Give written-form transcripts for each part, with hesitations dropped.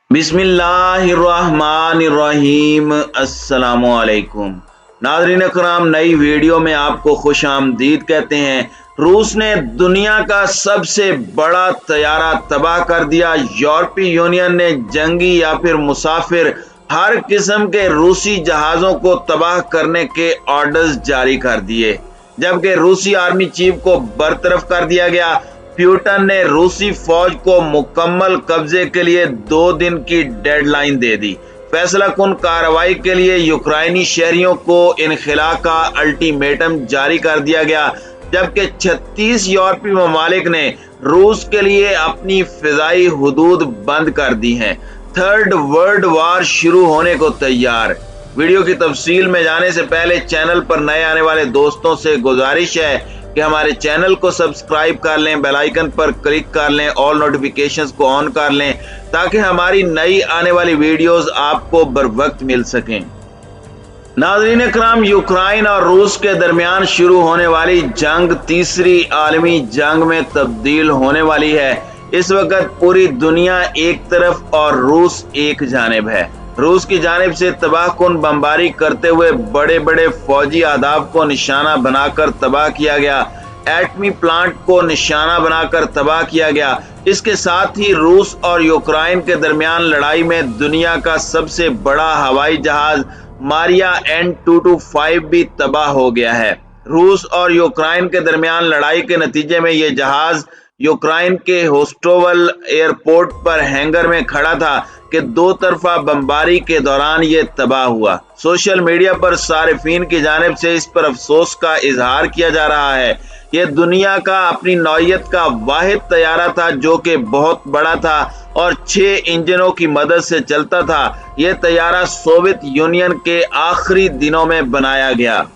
बिस्मिल्लाहिर्रहमानिर्रहीम। अस्सलामुअलैकुम नाज़रीन अकराम, नई वीडियो में आपको खुश आमदीद कहते हैं। रूस ने दुनिया का सबसे बड़ा तैयारा तबाह कर दिया। यूरोपीय यूनियन ने जंगी या फिर मुसाफिर हर किस्म के रूसी जहाज़ों को तबाह करने के ऑर्डर्स जारी कर दिए, जबकि रूसी आर्मी चीफ को बरतरफ कर दिया गया। प्यूटन ने रूसी फौज को मुकम्मल कब्जे के लिए 2 दिन की डेडलाइन दे दी। फैसला कुन कार्रवाई के लिए यूक्रेनी शहरियों को इनखला का अल्टीमेटम जारी कर दिया गया, जबकि 36 यूरोपीय ममालिक ने रूस के लिए अपनी फिजाई हुदूद बंद कर दी हैं। थर्ड वर्ल्ड वार शुरू होने को तैयार। वीडियो की तफसील में जाने से पहले चैनल पर नए आने वाले दोस्तों से गुजारिश है कि हमारे चैनल को सब्सक्राइब कर लें, बेल आइकन पर क्लिक कर लें, ऑल नोटिफिकेशंस को ऑन कर लें ताकि हमारी नई आने वाली वीडियोस आपको बर वक्त मिल सकें। नाज़रीन इकराम, यूक्रेन और रूस के दरमियान शुरू होने वाली जंग तीसरी आलमी जंग में तब्दील होने वाली है। इस वक्त पूरी दुनिया एक तरफ और रूस एक जानिब है। रूस की जानिब से तबाहकुन बमबारी करते हुए बड़े बड़े फौजी अहदाफ को निशाना बनाकर तबाह किया गया। एटमी प्लांट को निशाना बनाकर तबाह किया गया। इसके साथ ही रूस और यूक्रेन के दरमियान लड़ाई में दुनिया का सबसे बड़ा हवाई जहाज मारिया N225 भी तबाह हो गया है। रूस और यूक्रेन के दरमियान लड़ाई के नतीजे में यह जहाज यूक्रेन के होस्टोवल एयरपोर्ट पर हैंगर में खड़ा था कि 2 तरफा बमबारी के दौरान ये तबाह हुआ। सोशल मीडिया पर सारिफीन की जानिब से इस पर अफसोस का इजहार किया जा रहा है। ये दुनिया का अपनी नौइयत का वाहिद तैयारा था जो कि बहुत बड़ा था और 6 इंजनों की मदद से चलता था। यह तैयारा सोवियत यूनियन के आखिरी दिनों में बनाया गया।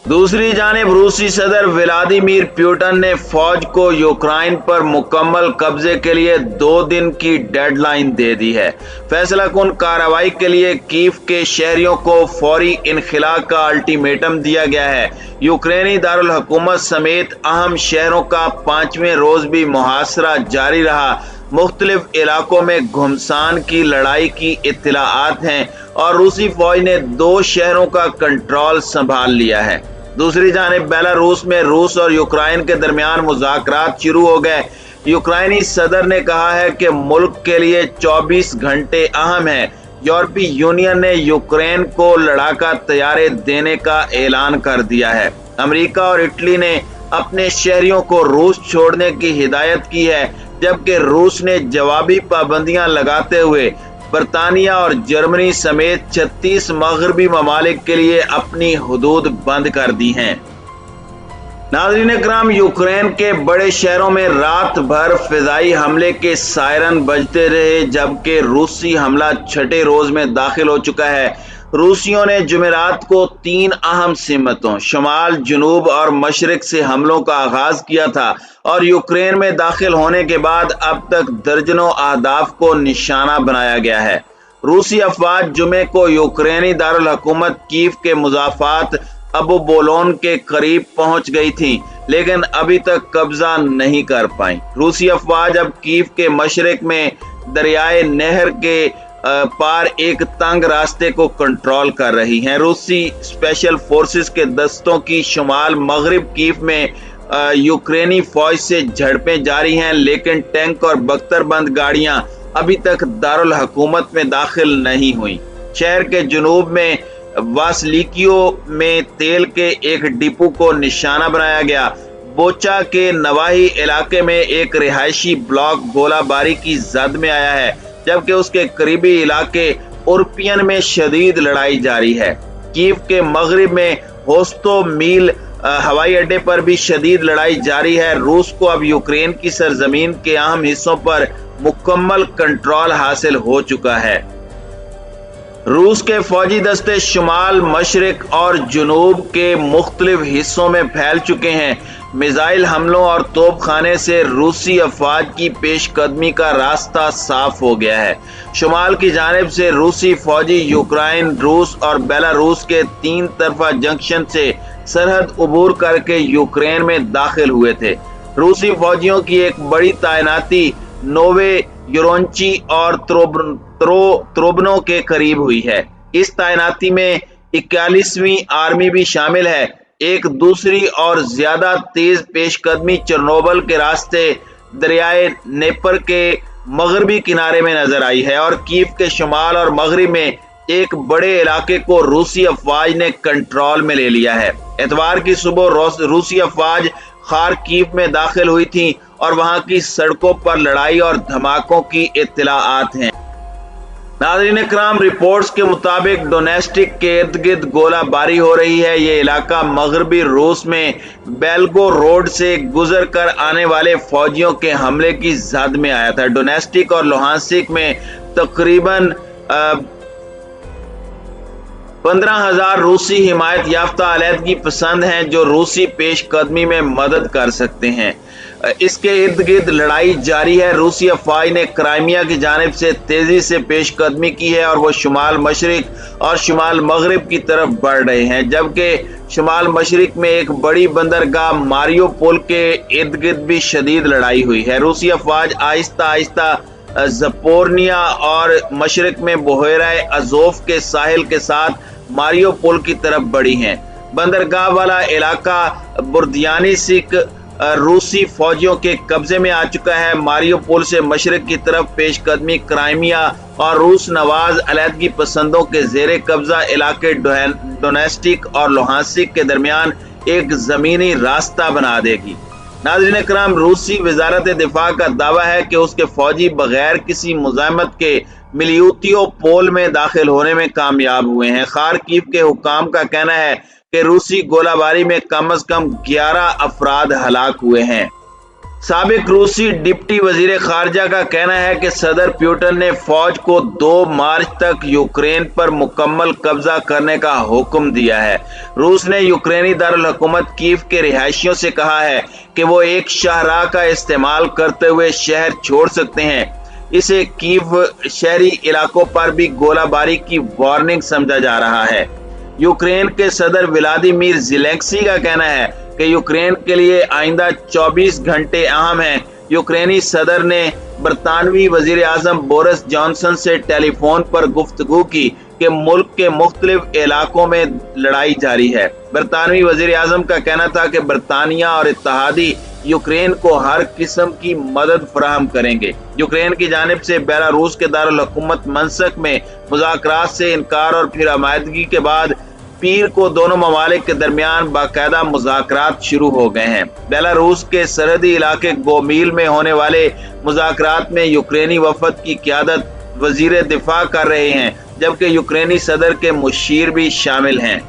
दूसरी जानिब रूसी सदर व्लादिमीर पुतिन ने फौज को यूक्रेन पर मुकम्मल कब्जे के लिए 2 दिन की डेडलाइन दे दी है। फैसला कुन कार्रवाई के लिए कीव के शहरियों को फौरी इनखला का अल्टीमेटम दिया गया है। यूक्रेनी दारुल हुकूमत समेत अहम शहरों का 5वें रोज भी मुहासरा जारी रहा। मुख्तलिफ इलाकों में घुमसान की लड़ाई की इत्तलाआत हैं और रूसी फौज ने 2 शहरों का कंट्रोल संभाल लिया है। दूसरी जानिब बेलारूस में रूस और यूक्रेन के दरमियान मुज़ाकरात शुरू हो गए। यूक्रेनी सदर ने कहा है कि मुल्क के लिए 24 घंटे अहम है। यूरोपीय यूनियन ने यूक्रेन को लड़ाका तैयारे देने का ऐलान कर दिया है। अमेरिका और इटली ने अपने शहरियों को रूस छोड़ने की हिदायत की है, जबकि रूस ने जवाबी पाबंदियां लगाते हुए बरतानिया और जर्मनी समेत 36 मगरबी ममालिक के लिए अपनी हुदूद बंद कर दी हैं। नाज़रीन इकराम, यूक्रेन के बड़े शहरों में रात भर फिजाई हमले के सायरन बजते रहे, जबकि रूसी हमला 6ठे रोज में दाखिल हो चुका है। रूसियों ने जुमेरात को 3 अहम सिमतों शमाल, जनूब और मशरिक से हमलों का आगाज किया था और यूक्रेन में दाखिल होने के बाद अब तक दर्जनों अहदाफ को निशाना बनाया गया है। रूसी अफवाज जुमे को यूक्रेनी दारुल हुकूमत कीव के मुजाफात अबू बोलोन के करीब पहुंच गई थी, लेकिन अभी तक कब्जा नहीं कर पाई। रूसी अफवाज अब कीव के मशरिक में दरियाए नहर के पार एक तंग रास्ते को कंट्रोल कर रही हैं। रूसी स्पेशल फोर्सेस के दस्तों की शुमाल मगरिब कीव में यूक्रेनी फौज से झड़पें जारी हैं, लेकिन टैंक और बख्तरबंद गाड़ियां अभी तक दारुल हुकूमत में दाखिल नहीं हुई। शहर के जुनूब में वासलिकियो में तेल के एक डिपो को निशाना बनाया गया। बोचा के नवाही इलाके में एक रिहायशी ब्लॉक गोलाबारी की जद में आया है, जबकि उसके करीबी इलाके उर्पियन में शदीद लड़ाई जारी है। कीव के मगरिब में होस्टोमील हवाई अड्डे पर भी शदीद लड़ाई जारी है। रूस को अब यूक्रेन की सरजमीन के अहम हिस्सों पर मुकम्मल कंट्रोल हासिल हो चुका है। रूस के फौजी दस्ते शुमाल, मशरिक और जुनूब के मुख्तलिफ हिस्सों में फैल चुके हैं। मिसाइल हमलों और तोपखाने से रूसी अफवाज की पेशकदमी का रास्ता साफ हो गया है। शुमाल की जानिब से रूसी फौजी यूक्रेन, रूस और बेलारूस के 3 तरफा जंक्शन से सरहद अबूर करके यूक्रेन में दाखिल हुए थे। रूसी फौजियों की एक बड़ी तैनाती नोवे यूरोंची और त्रोबनो के करीब हुई है। इस तैनाती में 41वीं आर्मी भी शामिल है। एक दूसरी और ज्यादा तेज पेशकदमी चेरनोबिल के रास्ते दरियाए नेपर के मगरबी किनारे में नजर आई है और कीव के शुमाल और मगरिब में एक बड़े इलाके को रूसी अफवाज ने कंट्रोल में ले लिया है। इतवार की सुबह रूसी अफवाज खार्किव में दाखिल हुई थी और वहां की सड़कों पर लड़ाई और धमाकों की इत्तलाआत हैं। नाज़रीन इकराम, रिपोर्ट्स के मुताबिक डोनेस्टिक के इर्द गिर्द गोलाबारी हो रही है। ये इलाका मगरबी रूस में बेल्गो रोड से गुजर कर आने वाले फौजियों के हमले की जद में आया था। डोनेस्टिक और लुहांसिक में तकरीबन 15,000 रूसी हिमायत याफ्ता अलहदगी पसंद हैं जो रूसी पेशकदमी में मदद कर सकते हैं। इसके इर्द गिर्द लड़ाई जारी है। रूसी अफवाज ने क्राइमिया की जानिब से तेजी से पेशकदमी की है और वो शुमाल मशरिक और शुमाल मगरिब की तरफ बढ़ रहे हैं, जबकि शुमाल मशरिक में एक बड़ी बंदरगाह मारियोपोल के इर्द गिर्द भी शदीद लड़ाई हुई है। रूसी अफवाज आहिस्ता आहिस्ता ज़पोर्निया और मशरिक में बहेरा अज़ोव के साहिल के साथ मारियोपोल की तरफ बढ़ी हैं। बंदरगाह वाला इलाका बुर्दियानिस्क रूसी फौजियों के कब्जे में आ चुका है। मारियोपोल से मशरक की तरफ पेशकदमी क्राइमिया और रूस नवाज अलहदगी पसंदों के जेर कब्जा इलाके डोनेस्टिक और लुहांसिक के दरमियान एक जमीनी रास्ता बना देगी। नाज़रीन इकराम, रूसी वजारत दिफा का दावा है कि उसके फौजी बगैर किसी मुज़ाहमत के मिलियोतियोपोल में दाखिल होने में कामयाब हुए हैं। खार्किव के हुक्काम का कहना है कि रूसी गोलाबारी में कम से कम 11 अफराद हलाक हुए हैं। साबिक रूसी डिप्टी वजीर खारजा का कहना है कि सदर पुतिन ने फौज को 2 मार्च तक यूक्रेन पर मुकम्मल कब्जा करने का हुक्म दिया है। रूस ने यूक्रेनी दारुल हुकूमत कीव के रिहायशियों से कहा है कि वो एक शाहराह का इस्तेमाल करते हुए शहर छोड़ सकते हैं। इसे कीव शहरी इलाकों पर भी गोलाबारी की वार्निंग समझा जा रहा है। यूक्रेन के सदर व्लादिमीर ज़ेलेंस्की का कहना है कि यूक्रेन के लिए आइंदा 24 घंटे अहम हैं। यूक्रेनी सदर ने बरतानवी वजीर आजम बोरिस जॉनसन से टेलीफोन पर गुफ्तगू की कि मुल्क के मुख्तलिफ इलाकों में लड़ाई जारी है। बरतानवी वजीर आजम का कहना था कि बरतानिया और इत्तेहादी यूक्रेन को हर किस्म की मदद फराहम करेंगे। यूक्रेन की जानिब से बेलारूस के दारुल हुकूमत मंसक में मुज़ाकरात से इनकार और फिर अमायदगी के बाद पीर को दोनों ममालिक के दरमियान बाकायदा मुज़ाकरात शुरू हो गए हैं। बेलारूस के सरहदी इलाके गोमील में होने वाले मुज़ाकरात में यूक्रेनी वफद की क़यादत वजीर दिफा कर रहे हैं, जबकि यूक्रेनी सदर के मुशीर भी शामिल हैं।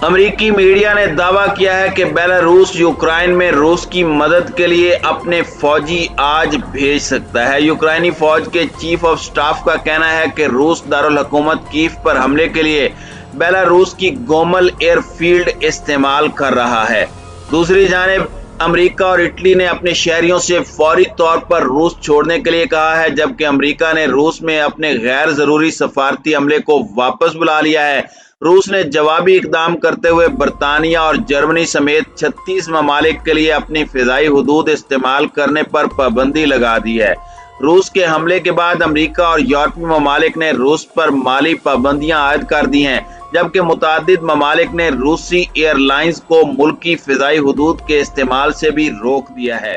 अमरीकी मीडिया ने दावा किया है कि बेलारूस यूक्रेन में रूस की मदद के लिए अपने फौजी आज भेज सकता है। यूक्रेनी फौज के चीफ ऑफ स्टाफ का कहना है कि रूस दारुल हुकूमत कीव पर हमले के लिए बेलारूस की गोमल एयरफील्ड इस्तेमाल कर रहा है। दूसरी जानिब अमेरिका और इटली ने अपने शहरियों से फौरी तौर पर रूस छोड़ने के लिए कहा है, जबकि अमेरिका ने रूस में अपने गैर जरूरी सफारती हमले को वापस बुला लिया है। रूस ने जवाबी इकदाम करते हुए बरतानिया और जर्मनी समेत 36 ममालिक के लिए अपनी फिजाई हुदूद इस्तेमाल करने पर पाबंदी लगा दी है। रूस के हमले के बाद अमेरिका और यूरोपीय ममालिक ने रूस पर माली पाबंदियां आयद कर दी हैं, जबकि मुतादिद ममालिक ने रूसी एयरलाइंस को मुल्की फिजाई हुदूद के इस्तेमाल से भी रोक दिया है।